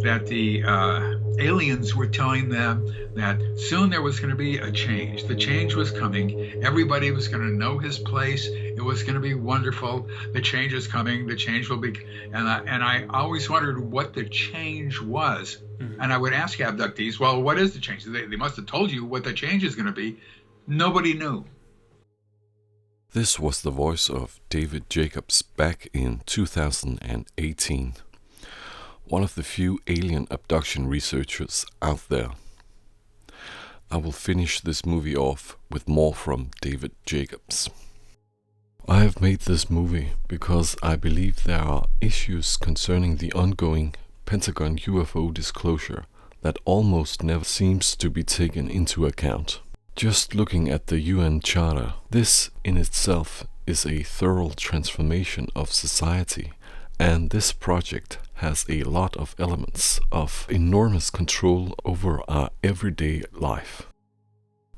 that the aliens were telling them that soon there was going to be a change. The change was coming. Everybody was going to know his place. It was going to be wonderful. The change is coming. The change will be. And I always wondered what the change was. Mm-hmm. And I would ask abductees, well, what is the change? They must have told you what the change is going to be. Nobody knew. This was the voice of David Jacobs back in 2018. One of the few alien abduction researchers out there. I will finish this movie off with more from David Jacobs. I have made this movie because I believe there are issues concerning the ongoing Pentagon UFO disclosure that almost never seems to be taken into account. Just looking at the UN Charter, this in itself is a thorough transformation of society, and this project has a lot of elements of enormous control over our everyday life.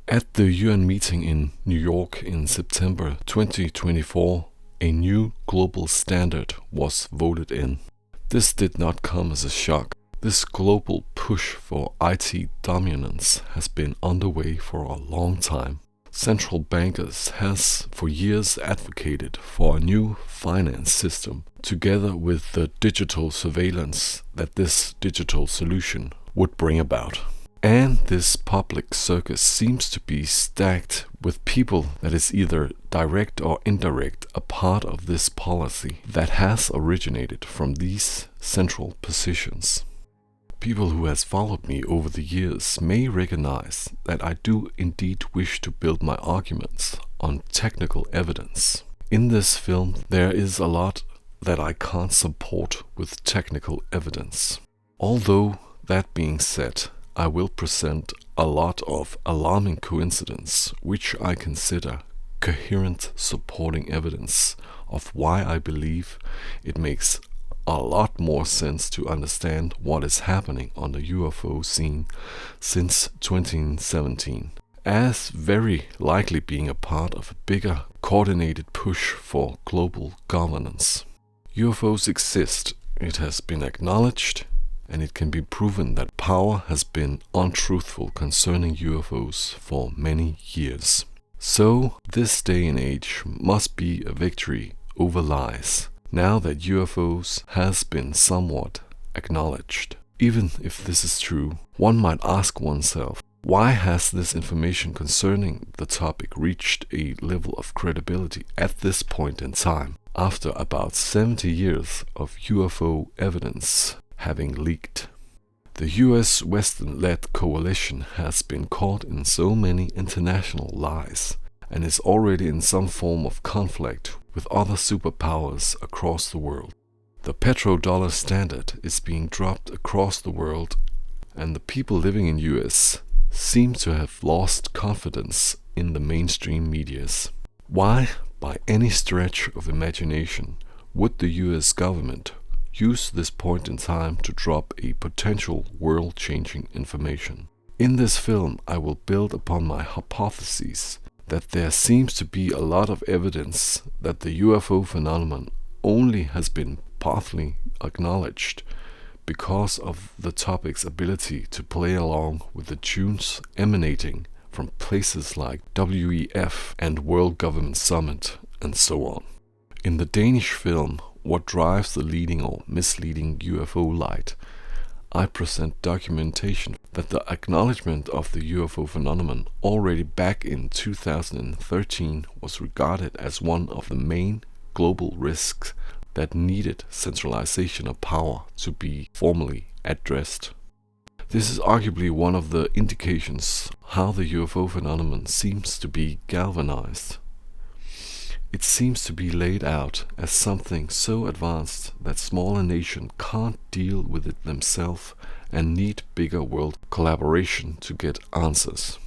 At the UN meeting in New York in September 2024, a new global standard was voted in. This did not come as a shock. This global push for IT dominance has been underway for a long time. Central bankers has for years advocated for a new finance system, together with the digital surveillance that this digital solution would bring about. And this public circus seems to be stacked with people that is either direct or indirect a part of this policy that has originated from these central positions. People who has followed me over the years may recognize that I do indeed wish to build my arguments on technical evidence. In this film, there is a lot that I can't support with technical evidence. Although, that being said, I will present a lot of alarming coincidence, which I consider coherent supporting evidence of why I believe it makes a lot more sense to understand what is happening on the UFO scene since 2017, as very likely being a part of a bigger coordinated push for global governance. UFOs exist, it has been acknowledged, and it can be proven that power has been untruthful concerning UFOs for many years. So, this day and age must be a victory over lies, now that UFOs has been somewhat acknowledged. Even if this is true, one might ask oneself, why has this information concerning the topic reached a level of credibility at this point in time, after about 70 years of UFO evidence having leaked? The US Western-led coalition has been caught in so many international lies, and is already in some form of conflict with other superpowers across the world. The petrodollar standard is being dropped across the world, and the people living in US seem to have lost confidence in the mainstream medias. Why, by any stretch of imagination, would the US government use this point in time to drop a potential world-changing information? In this film, I will build upon my hypotheses that there seems to be a lot of evidence that the UFO phenomenon only has been partly acknowledged because of the topic's ability to play along with the tunes emanating from places like WEF and World Government Summit and so on. In the Danish film, What Drives the Leading or Misleading UFO Light, I present documentation that the acknowledgement of the UFO phenomenon already back in 2013 was regarded as one of the main global risks that needed centralization of power to be formally addressed. This is arguably one of the indications how the UFO phenomenon seems to be galvanized. It seems to be laid out as something so advanced that smaller nations can't deal with it themselves and need bigger world collaboration to get answers.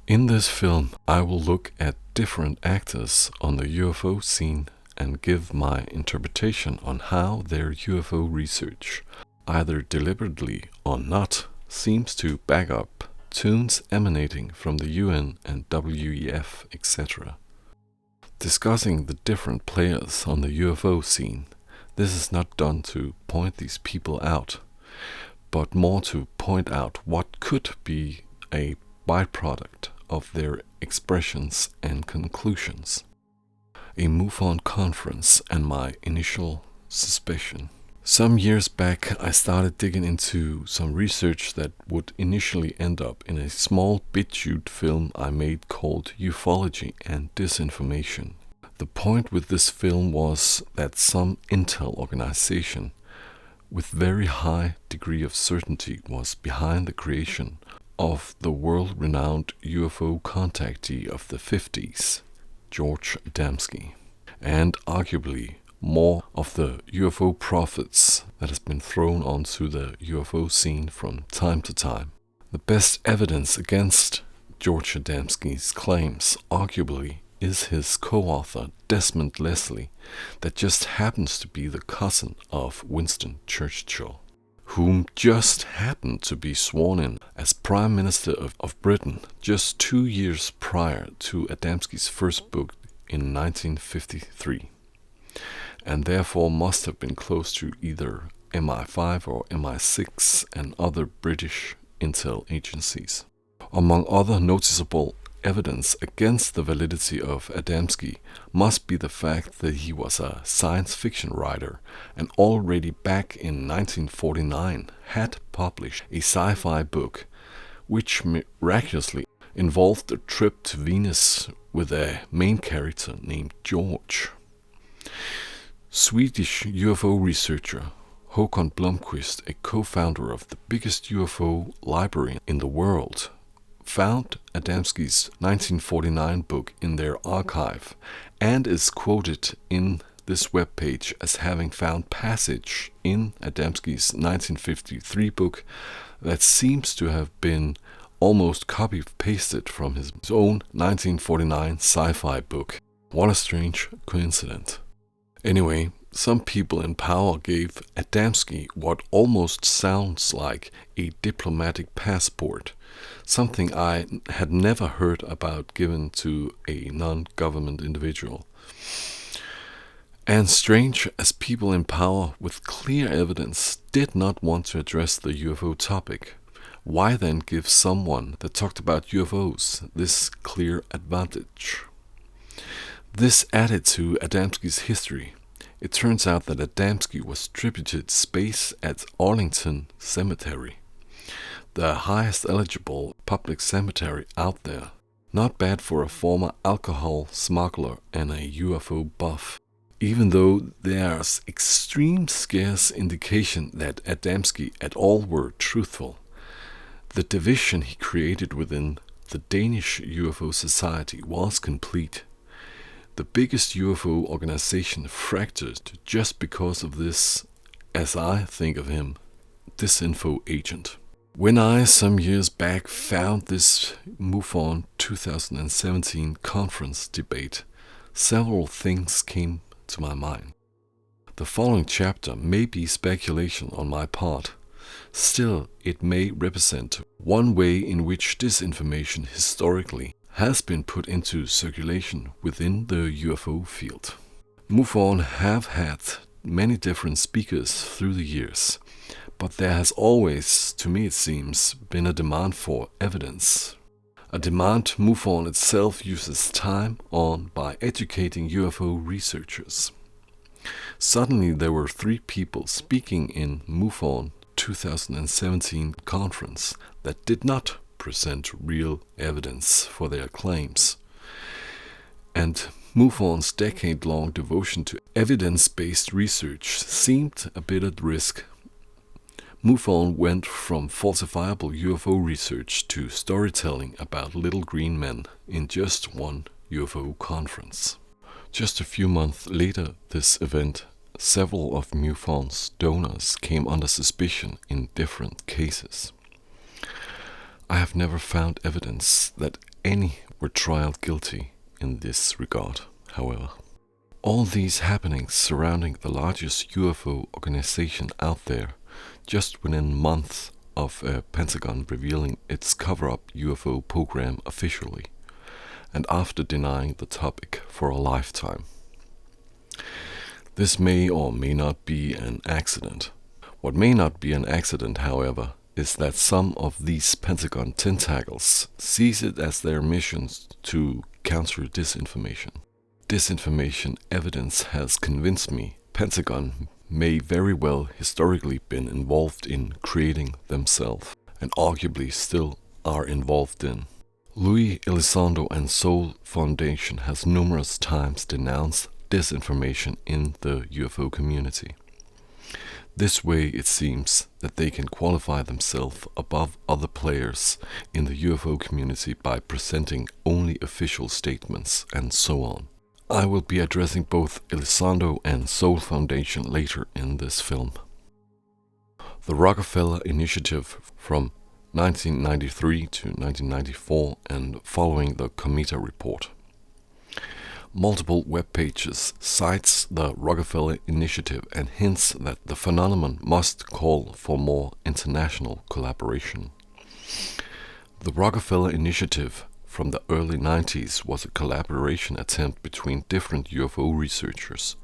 In this film, I will look at different actors on the UFO scene and give my interpretation on how their UFO research, either deliberately or not, seems to back up tunes emanating from the UN and WEF, etc. Discussing the different players on the UFO scene, this is not done to point these people out, but more to point out what could be a byproduct of their expressions and conclusions. A MUFON conference and my initial suspicion. Some years back, I started digging into some research that would initially end up in a small BitChute film I made called Ufology and Disinformation. The point with this film was that some intel organization with very high degree of certainty was behind the creation of the world-renowned UFO contactee of the 50s, George Adamski, and arguably more of the UFO prophets that has been thrown onto the UFO scene from time to time. The best evidence against George Adamski's claims, arguably, is his co-author Desmond Leslie, that just happens to be the cousin of Winston Churchill, whom just happened to be sworn in as Prime Minister of Britain just 2 years prior to Adamski's first book in 1953, and therefore must have been close to either MI5 or MI6 and other British intel agencies. Among other noticeable evidence against the validity of Adamski must be the fact that he was a science fiction writer and already back in 1949 had published a sci-fi book which miraculously involved a trip to Venus with a main character named George. Swedish UFO researcher Håkan Blomqvist, a co-founder of the biggest UFO library in the world, found Adamski's 1949 book in their archive and is quoted in this webpage as having found passage in Adamski's 1953 book that seems to have been almost copy-pasted from his own 1949 sci-fi book. What a strange coincidence. Anyway, some people in power gave Adamski what almost sounds like a diplomatic passport, something I had never heard about given to a non-government individual. And strange as people in power with clear evidence did not want to address the UFO topic, why then give someone that talked about UFOs this clear advantage? This added to Adamski's history. It turns out that Adamski was tributed space at Arlington Cemetery, the highest eligible public cemetery out there. Not bad for a former alcohol smuggler and a UFO buff. Even though there's extreme scarce indication that Adamski at all were truthful, the division he created within the Danish UFO Society was complete. The biggest UFO organization fractured just because of this, as I think of him, disinfo agent. When I, some years back, found this MUFON 2017 conference debate, several things came to my mind. The following chapter may be speculation on my part. Still, it may represent one way in which disinformation historically has been put into circulation within the UFO field. MUFON have had many different speakers through the years, but there has always, to me it seems, been a demand for evidence. A demand MUFON itself uses time on by educating UFO researchers. Suddenly there were 3 people speaking in MUFON 2017 conference that did not present real evidence for their claims. And MUFON's decade-long devotion to evidence-based research seemed a bit at risk. MUFON went from falsifiable UFO research to storytelling about little green men in just one UFO conference. Just a few months later this event, several of MUFON's donors came under suspicion in different cases. I have never found evidence that any were tried guilty in this regard, however. All these happenings surrounding the largest UFO organization out there, just within months of Pentagon revealing its cover-up UFO program officially, and after denying the topic for a lifetime. This may or may not be an accident. What may not be an accident, however, is that some of these Pentagon tentacles sees it as their mission to counter disinformation. Disinformation evidence has convinced me Pentagon may very well historically been involved in creating themselves, and arguably still are involved in. Louis Elizondo and Soul Foundation has numerous times denounced disinformation in the UFO community. This way it seems that they can qualify themselves above other players in the UFO community by presenting only official statements and so on. I will be addressing both Elizondo and Soul Foundation later in this film. The Rockefeller Initiative from 1993 to 1994 and following the Cometa Report. Multiple web pages cites the Rockefeller Initiative and hints that the phenomenon must call for more international collaboration. The Rockefeller Initiative from the early 90s was a collaboration attempt between different UFO researchers,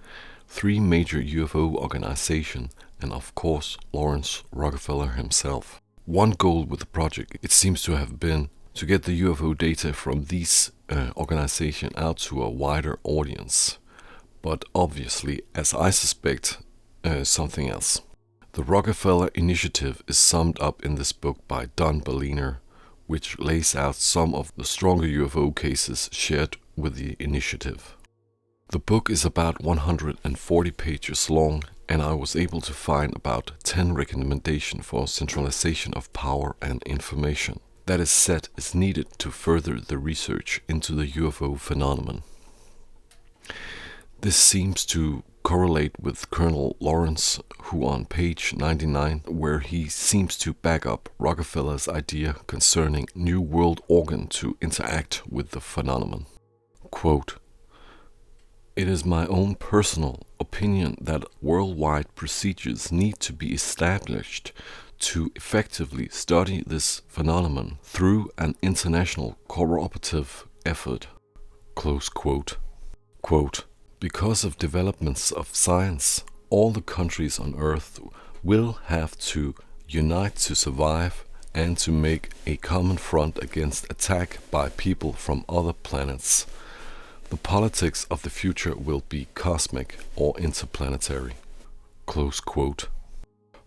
3 major UFO organizations, and of course Lawrence Rockefeller himself. One goal with the project, it seems to have been to get the UFO data from these organizations out to a wider audience, but obviously, as I suspect, something else. The Rockefeller Initiative is summed up in this book by Don Berliner, which lays out some of the stronger UFO cases shared with the initiative. The book is about 140 pages long, and I was able to find about 10 recommendations for centralization of power and information that is said is needed to further the research into the UFO phenomenon. This seems to correlate with Colonel Lawrence, who on page 99, where he seems to back up Rockefeller's idea concerning New World Organ to interact with the phenomenon. Quote, "It is my own personal opinion that worldwide procedures need to be established to effectively study this phenomenon through an international cooperative effort." Close quote. Quote, "Because of developments of science, all the countries on Earth will have to unite to survive and to make a common front against attack by people from other planets. The politics of the future will be cosmic or interplanetary." Close quote.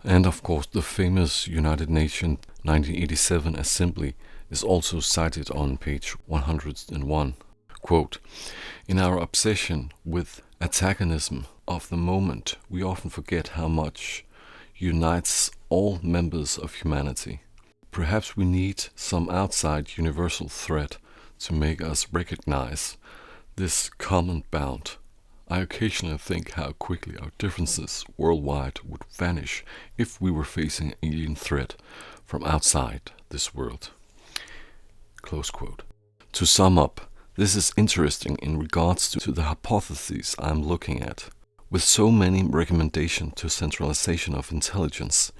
And of course, the famous United Nations 1987 Assembly is also cited on page 101. Quote, "In our obsession with antagonism of the moment, we often forget how much unites all members of humanity. Perhaps we need some outside universal threat to make us recognize this common bound. I occasionally think how quickly our differences worldwide would vanish if we were facing an alien threat from outside this world." Close quote. To sum up, this is interesting in regards to the hypotheses I'm looking at. With so many recommendations to centralization of intelligence,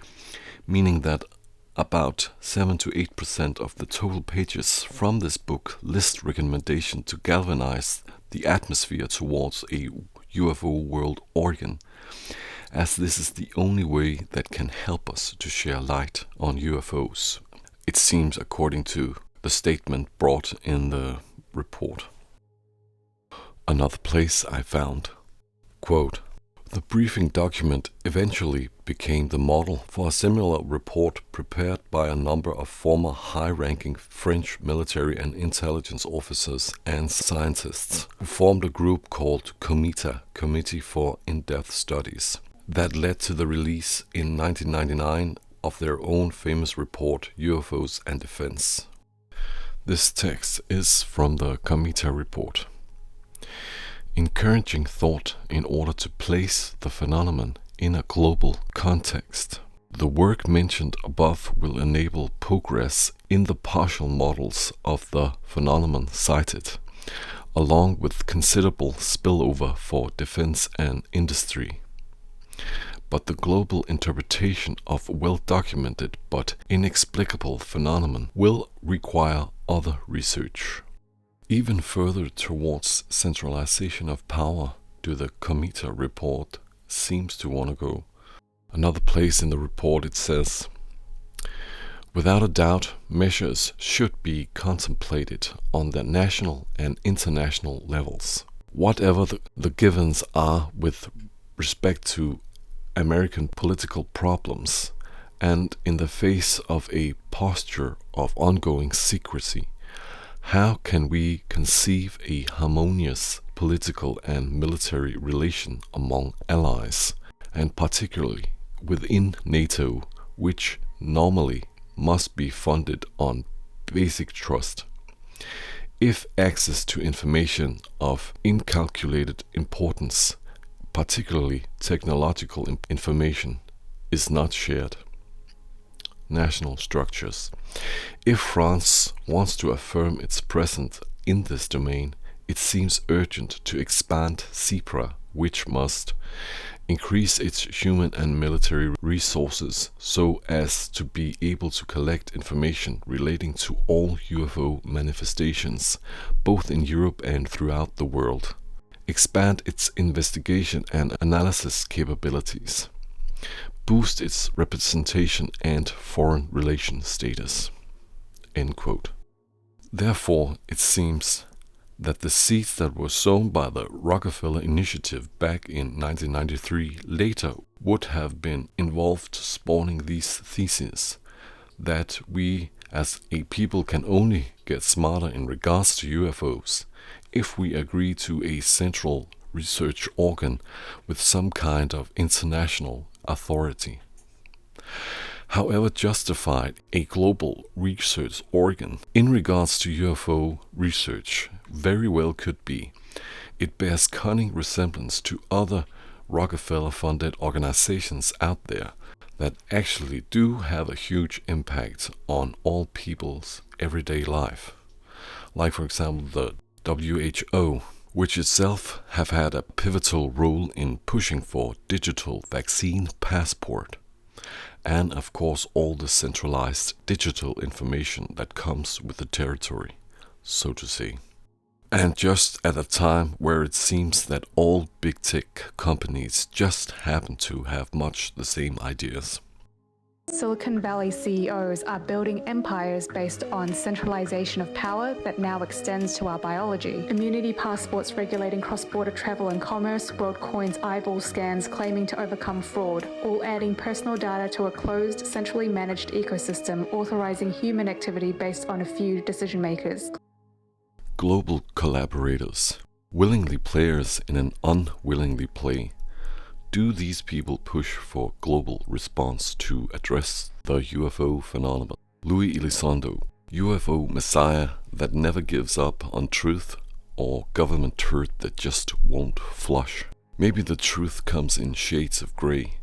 meaning that about 7 to 8% of the total pages from this book list recommendations to galvanize the atmosphere towards a UFO world organ, as this is the only way that can help us to share light on UFOs. It seems according to the statement brought in the report. Another place I found, quote, "The briefing document eventually became the model for a similar report prepared by a number of former high-ranking French military and intelligence officers and scientists who formed a group called Cometa, Committee for In-Depth Studies, that led to the release in 1999 of their own famous report, UFOs and Defense." This text is from the Cometa report. "Encouraging thought in order to place the phenomenon in a global context. The work mentioned above will enable progress in the partial models of the phenomenon cited, along with considerable spillover for defense and industry. But the global interpretation of well-documented but inexplicable phenomenon will require other research. Even further towards centralization of power do the Cometa report seems to want to go. Another place in the report it says, without a doubt, measures should be contemplated on the national and international levels. Whatever the givens are with respect to American political problems, and in the face of a posture of ongoing secrecy, how can we conceive a harmonious political and military relation among allies, and particularly within NATO, which normally must be funded on basic trust, if access to information of incalculated importance, particularly technological information, is not shared? National structures. If France wants to affirm its presence in this domain, it seems urgent to expand CIPRA, which must increase its human and military resources so as to be able to collect information relating to all UFO manifestations, both in Europe and throughout the world. Expand its investigation and analysis capabilities. Boost its representation and foreign relations status." End quote. Therefore, it seems that the seeds that were sown by the Rockefeller Initiative back in 1993 later would have been involved spawning these theses, that we as a people can only get smarter in regards to UFOs if we agree to a central research organ with some kind of international authority. However justified a global research organ in regards to UFO research very well could be, it bears cunning resemblance to other Rockefeller-funded organizations out there that actually do have a huge impact on all people's everyday life. Like, for example, the WHO, which itself have had a pivotal role in pushing for digital vaccine passport, and of course all the centralized digital information that comes with the territory, so to say. And just at a time where it seems that all big tech companies just happen to have much the same ideas. Silicon Valley CEOs are building empires based on centralization of power that now extends to our biology. Immunity passports regulating cross-border travel and commerce, WorldCoin's eyeball scans claiming to overcome fraud, all adding personal data to a closed, centrally managed ecosystem authorizing human activity based on a few decision makers. Global collaborators, willingly players in an unwillingly play. Do these people push for global response to address the UFO phenomenon? Louis Elizondo, UFO messiah that never gives up on truth, or government turd that just won't flush? Maybe the truth comes in shades of grey,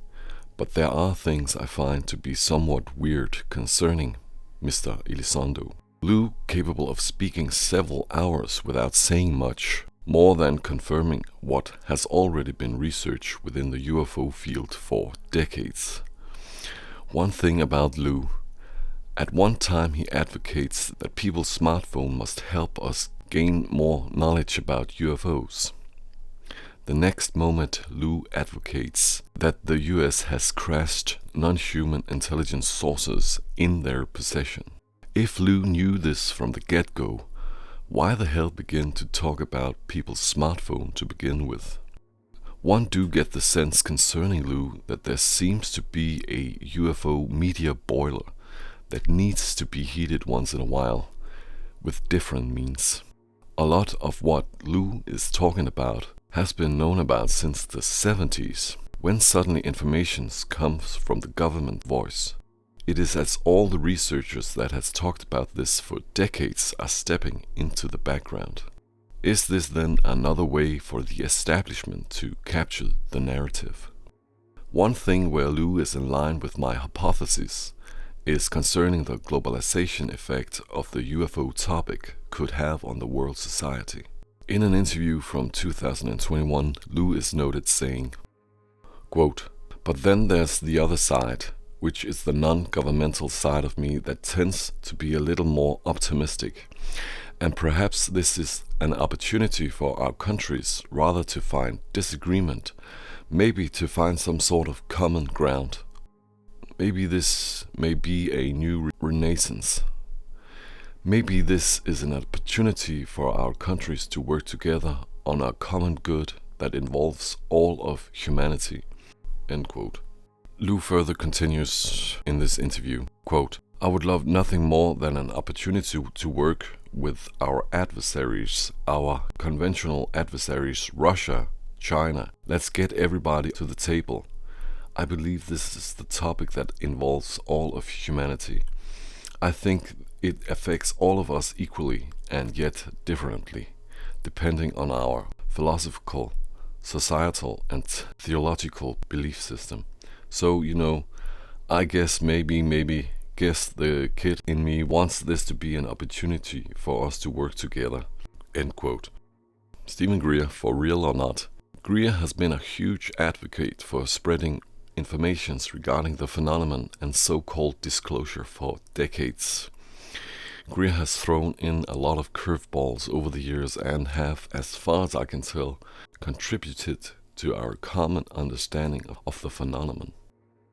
but there are things I find to be somewhat weird concerning Mr. Elizondo. Lou, capable of speaking several hours without saying much, more than confirming what has already been researched within the UFO field for decades. One thing about Lou, at one time he advocates that people's smartphone must help us gain more knowledge about UFOs. The next moment Lou advocates that the US has crashed non-human intelligence sources in their possession. If Lou knew this from the get-go, why the hell begin to talk about people's smartphone to begin with? One do get the sense concerning Lou that there seems to be a UFO media boiler that needs to be heated once in a while, with different means. A lot of what Lou is talking about has been known about since the 70s, when suddenly information comes from the government voice. It is as all the researchers that has talked about this for decades are stepping into the background. Is this then another way for the establishment to capture the narrative? One thing where Lou is in line with my hypothesis is concerning the globalization effect of the UFO topic could have on the world society. In an interview from 2021, Lou is noted saying, quote, "But then there's the other side, which is the non-governmental side of me that tends to be a little more optimistic. And perhaps this is an opportunity for our countries rather to find disagreement maybe to find some sort of common ground. Maybe this may be a new renaissance. Maybe this is an opportunity for our countries to work together on a common good that involves all of humanity." End quote. Lou further continues in this interview, quote, "I would love nothing more than an opportunity to work with our adversaries, our conventional adversaries, Russia, China. Let's get everybody to the table. I believe this is the topic that involves all of humanity. I think it affects all of us equally and yet differently, depending on our philosophical, societal and theological belief system. So, I guess maybe the kid in me wants this to be an opportunity for us to work together." End quote. Stephen Greer, for real or not, Greer has been a huge advocate for spreading informations regarding the phenomenon and so-called disclosure for decades. Greer has thrown in a lot of curveballs over the years and have, as far as I can tell, contributed to our common understanding of the phenomenon.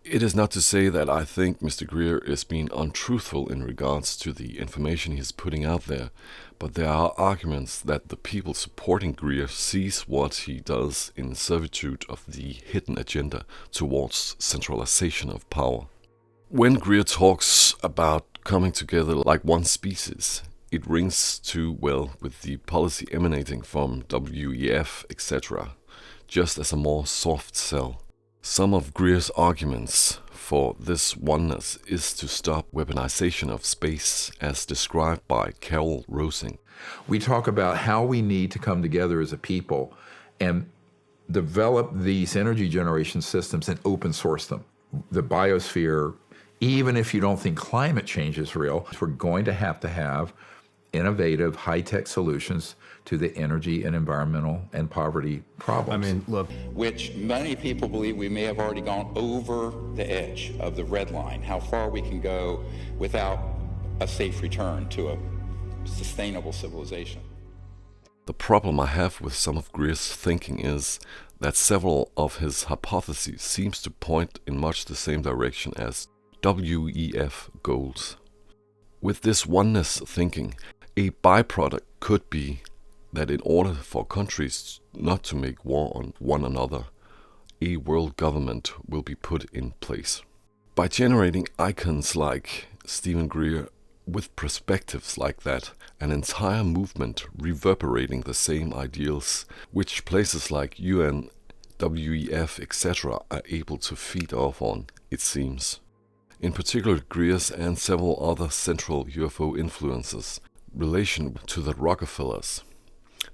It is not to say that I think Mr. Greer is being untruthful in regards to the information he's putting out there, but there are arguments that the people supporting Greer sees what he does in servitude of the hidden agenda towards centralization of power. When Greer talks about coming together like one species, it rings too well with the policy emanating from WEF, etc., just as a more soft sell. Some of Greer's arguments for this oneness is to stop weaponization of space as described by Carol Rosing. We talk about how we need to come together as a people and develop these energy generation systems and open source them. The biosphere, even if you don't think climate change is real, we're going to have innovative, high-tech solutions to the energy and environmental and poverty problems. Which many people believe we may have already gone over the edge of the red line, how far we can go without a safe return to a sustainable civilization. The problem I have with some of Greer's thinking is that several of his hypotheses seems to point in much the same direction as WEF goals. With this oneness thinking, a byproduct could be that in order for countries not to make war on one another, a world government will be put in place. By generating icons like Stephen Greer with perspectives like that, an entire movement reverberating the same ideals, which places like UN, WEF, etc. are able to feed off on, it seems. In particular, Greer's and several other central UFO influences relation to the Rockefellers.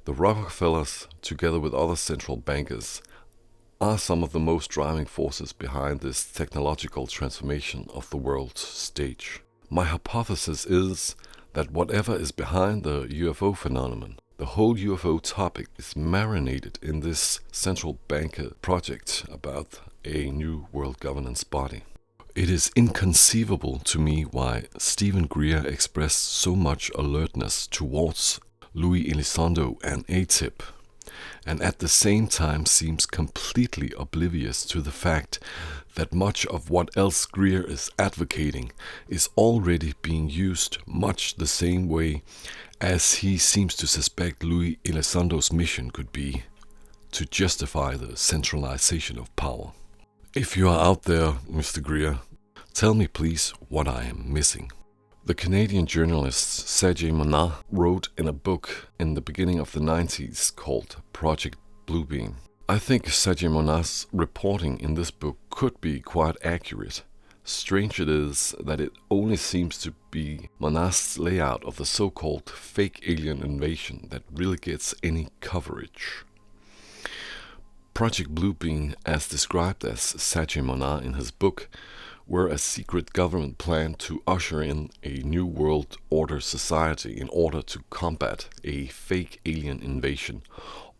The Rockefellers, together with other central bankers, are some of the most driving forces behind this technological transformation of the world stage. My hypothesis is that whatever is behind the UFO phenomenon, the whole UFO topic is marinated in this central banker project about a new world governance body. It is inconceivable to me why Stephen Greer expressed so much alertness towards Louis Elizondo and ATIP, and at the same time seems completely oblivious to the fact that much of what else Greer is advocating is already being used much the same way as he seems to suspect Louis Elizondo's mission could be, to justify the centralization of power. If you are out there, Mr. Greer, tell me please what I am missing. The Canadian journalist Sergei Monat wrote in a book in the beginning of the 90s called Project Bluebeam. I think Sergei Monat's reporting in this book could be quite accurate. Strange it is that it only seems to be Monat's layout of the so-called fake alien invasion that really gets any coverage. Project Bluebeam, as described as Sergei Monat in his book, were a secret government plan to usher in a new world order society in order to combat a fake alien invasion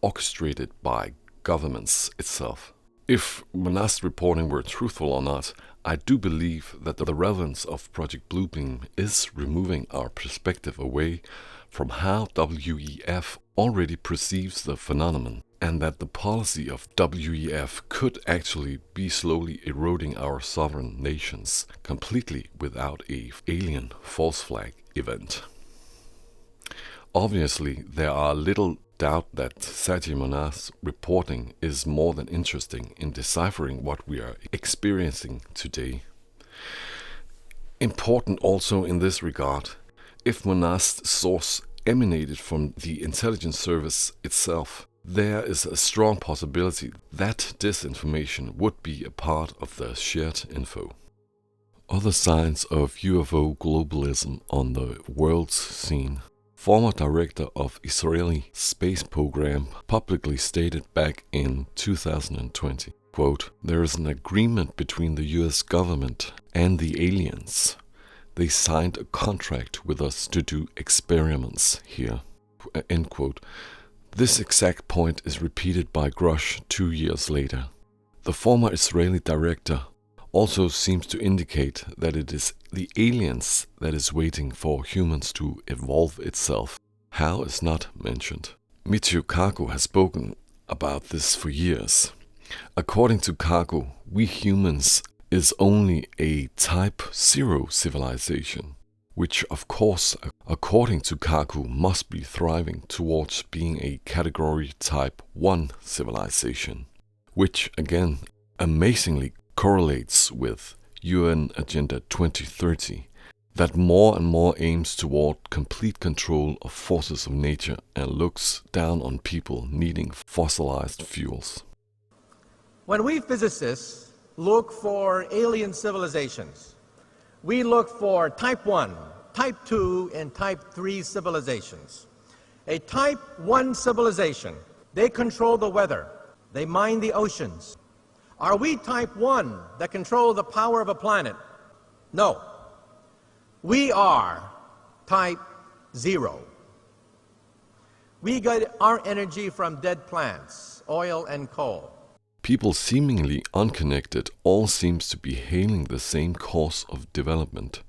orchestrated by governments itself. If Monat's reporting were truthful or not, I do believe that the relevance of Project Bluebeam is removing our perspective away from how WEF already perceives the phenomenon and that the policy of WEF could actually be slowly eroding our sovereign nations completely without an alien false flag event. Obviously, there are little doubt that Sergei Monast's reporting is more than interesting in deciphering what we are experiencing today. Important also in this regard, if Monast's source emanated from the intelligence service itself, there is a strong possibility that disinformation would be a part of the shared info. Other signs of UFO globalism on the world's scene. Former director of Israeli space program publicly stated back in 2020, quote, "There is an agreement between the US government and the aliens. They signed a contract with us to do experiments here," end quote. This exact point is repeated by Grush 2 years later. The former Israeli director also seems to indicate that it is the aliens that is waiting for humans to evolve itself. How is not mentioned. Michio Kaku has spoken about this for years. According to Kaku, we humans is only a Type 0 civilization, which of course, according to Kaku, must be thriving towards being a Category Type 1 civilization, which again amazingly correlates with UN Agenda 2030, that more and more aims toward complete control of forces of nature and looks down on people needing fossilized fuels. When we physicists look for alien civilizations, we look for Type 1, Type 2, and Type 3 civilizations. A Type 1 civilization, they control the weather, they mine the oceans. Are we Type 1 that control the power of a planet? No. We are Type 0. We get our energy from dead plants, oil and coal. People seemingly unconnected all seems to be hailing the same course of development,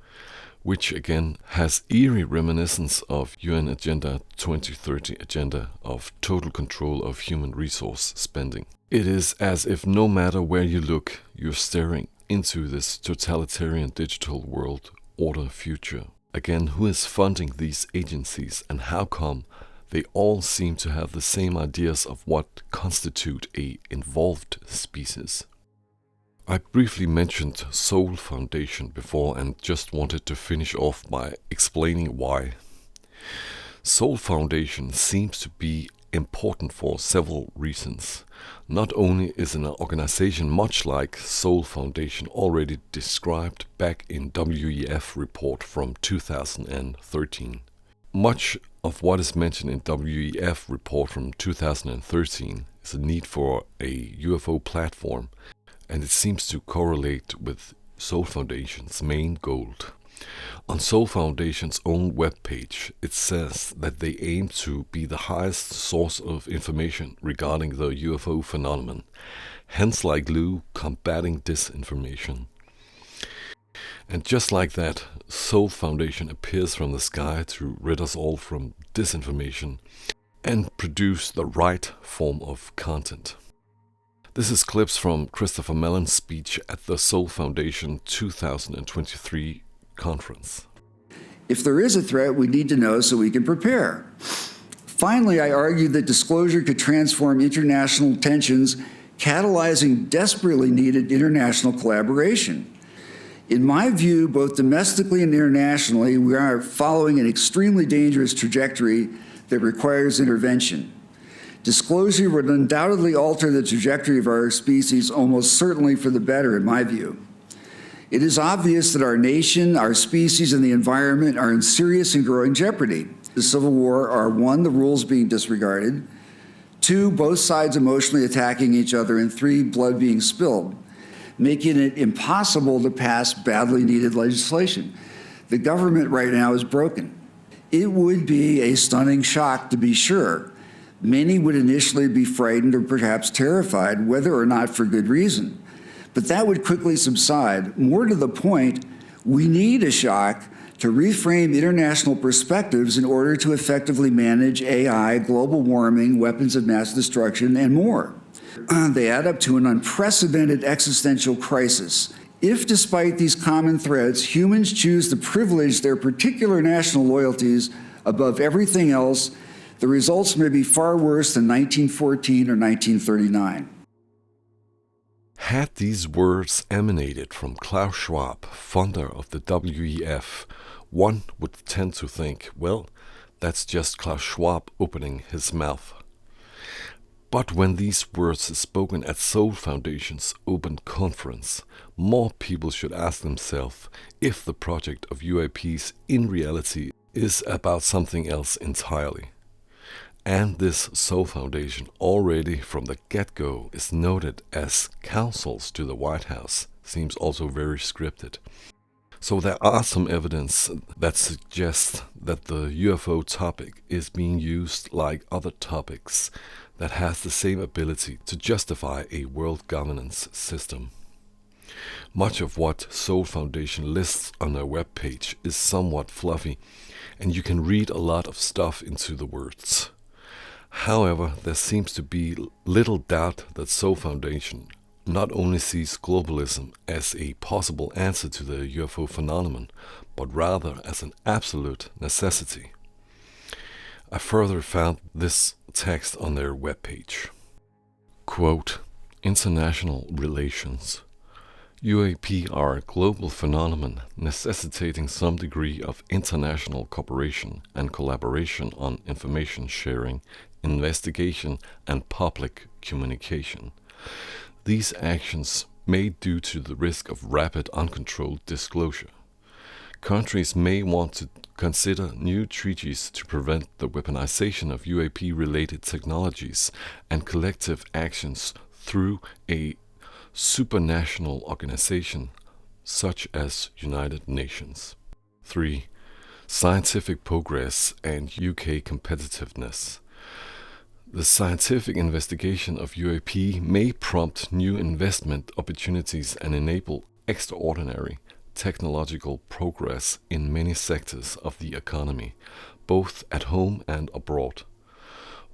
which again has eerie reminiscence of UN Agenda 2030 agenda of total control of human resource spending. It is as if no matter where you look, you're staring into this totalitarian digital world order future. Again, who is funding these agencies and how come they all seem to have the same ideas of what constitute a involved species? I briefly mentioned Soul Foundation before and just wanted to finish off by explaining why. Soul Foundation seems to be important for several reasons. Not only is an organization much like Soul Foundation already described back in WEF report from 2013. Much of what is mentioned in WEF report from 2013 is a need for a UFO platform, and it seems to correlate with Soul Foundation's main goal. On Soul Foundation's own webpage, it says that they aim to be the highest source of information regarding the UFO phenomenon, hence like glue combating disinformation. And just like that, Soul Foundation appears from the sky to rid us all from disinformation and produce the right form of content. This is clips from Christopher Mellon's speech at the Soul Foundation 2023 conference. If there is a threat, we need to know so we can prepare. Finally, I argued that disclosure could transform international tensions, catalyzing desperately needed international collaboration. In my view, both domestically and internationally, we are following an extremely dangerous trajectory that requires intervention. Disclosure would undoubtedly alter the trajectory of our species, almost certainly for the better, in my view. It is obvious that our nation, our species, and the environment are in serious and growing jeopardy. The Civil War are, 1, the rules being disregarded, 2, both sides emotionally attacking each other, and 3, blood being spilled, making it impossible to pass badly needed legislation. The government right now is broken. It would be a stunning shock, to be sure. Many would initially be frightened or perhaps terrified, whether or not for good reason. But that would quickly subside. More to the point, we need a shock to reframe international perspectives in order to effectively manage AI, global warming, weapons of mass destruction, and more. They add up to an unprecedented existential crisis. If, despite these common threads, humans choose to privilege their particular national loyalties above everything else, the results may be far worse than 1914 or 1939. Had these words emanated from Klaus Schwab, founder of the WEF, one would tend to think, well, that's just Klaus Schwab opening his mouth. But when these words are spoken at Soul Foundation's open conference, more people should ask themselves if the project of UAPs in reality is about something else entirely. And this Soul Foundation already from the get-go is noted as counsels to the White House, seems also very scripted. So there are some evidence that suggests that the UFO topic is being used like other topics that has the same ability to justify a world governance system. Much of what Soul Foundation lists on their webpage is somewhat fluffy, and you can read a lot of stuff into the words. However, there seems to be little doubt that Soul Foundation not only sees globalism as a possible answer to the UFO phenomenon, but rather as an absolute necessity. I further found this text on their webpage. Quote, International relations. UAP are a global phenomenon necessitating some degree of international cooperation and collaboration on information sharing, investigation, and public communication. These actions made due to the risk of rapid uncontrolled disclosure. Countries may want to consider new treaties to prevent the weaponization of UAP-related technologies and collective actions through a supranational organization such as United Nations. 3. Scientific progress and UK competitiveness. The scientific investigation of UAP may prompt new investment opportunities and enable extraordinary technological progress in many sectors of the economy, both at home and abroad.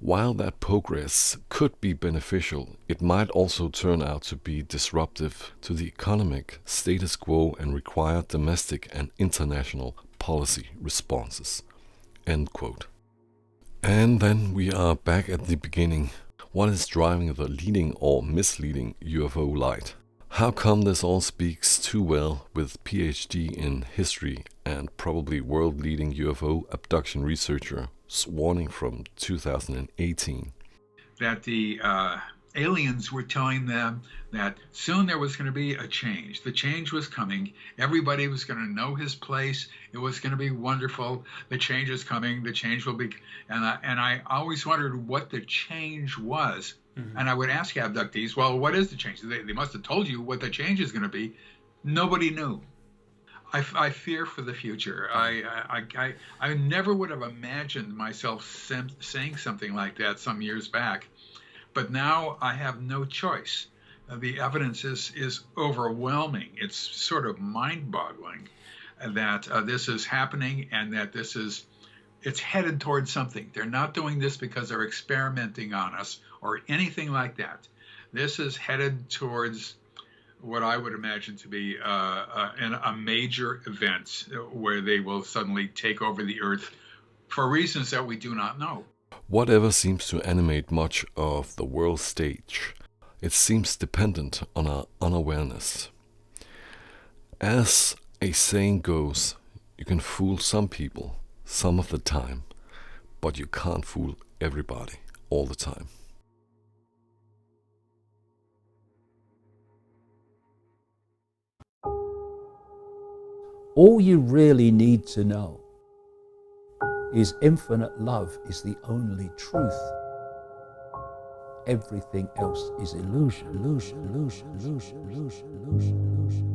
While that progress could be beneficial, it might also turn out to be disruptive to the economic status quo and require domestic and international policy responses. End quote. And then we are back at the beginning. What is driving the leading or misleading UFO light? How come this all speaks too well with PhD in history and probably world-leading UFO abduction researcher warning from 2018? That the aliens were telling them that soon there was going to be a change. The change was coming. Everybody was going to know his place. It was going to be wonderful. The change is coming. The change will be. And I always wondered what the change was. Mm-hmm. And I would ask abductees, well, what is the change? They must have told you what the change is going to be. Nobody knew. I fear for the future. I never would have imagined myself saying something like that some years back. But now I have no choice. The evidence is overwhelming. It's sort of mind-boggling that this is happening and that it's headed towards something. They're not doing this because they're experimenting on us or anything like that. This is headed towards what I would imagine to be a major event where they will suddenly take over the Earth for reasons that we do not know. Whatever seems to animate much of the world stage, it seems dependent on our unawareness. As a saying goes, you can fool some people some of the time, but you can't fool everybody all the time. All you really need to know is infinite love is the only truth. Everything else is illusion, illusion, illusion, illusion, illusion, illusion, illusion.